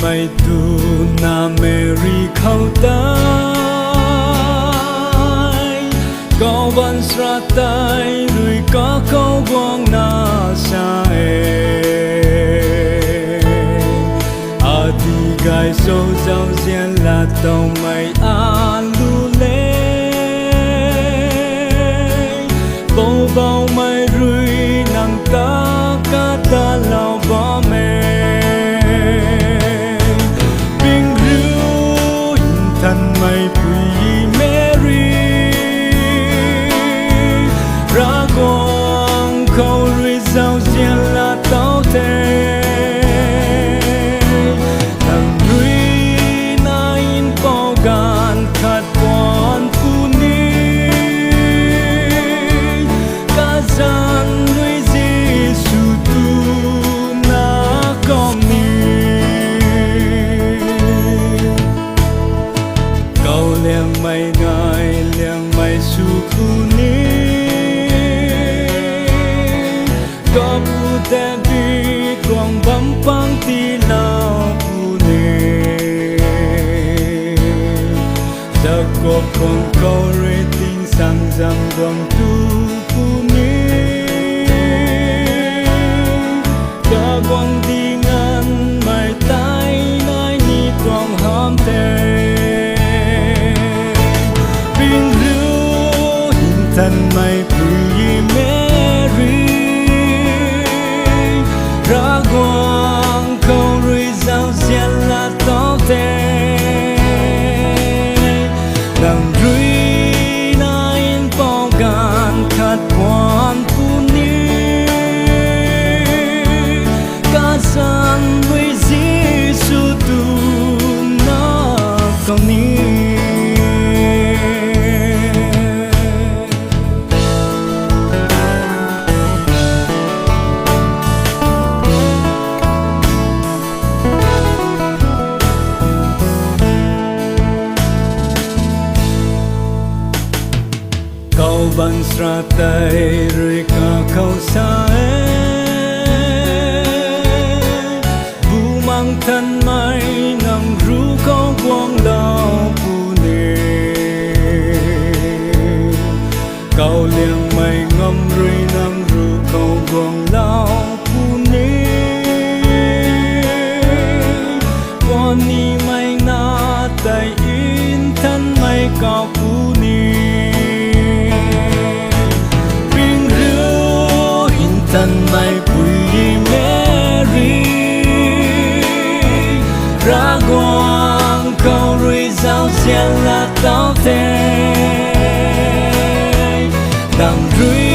mai tu na Mary khâu tai có văn sra tai rồi có câu quang na sa đi gai sâu giàu riêng là tàu mày an lu lê bầu bầu mày rui nắng ta cả ta lao bỏ mẹ bình lưu thân mày bùi Mary ra quang khâu rui giàu riêng là tàu thế mày ngài liang mày su khu ni có bu te bi quang bấm pang ti lao khu ni ta có con câu re tin sang giang quang tu khu ni ta quang ti ngan mày tai nai ni quang ham te thân mày bùi Mary ra quang câu rui giàu riêng là tóc thế đằng rui nai bao gan khát quan phu ni cả san rui Giêsu tu na con ni câu văn sra tay rồi cả câu xa bu mang thân mai nằm ru câu quang đau bu nề câu liang mây ngâm rồi nằm ru câu quang đau bu nề quan ni mây na tay in thân mây cao bu nề thân mày bùi Mary ra quang câu rui giàu riêng là tóc thế đằng rui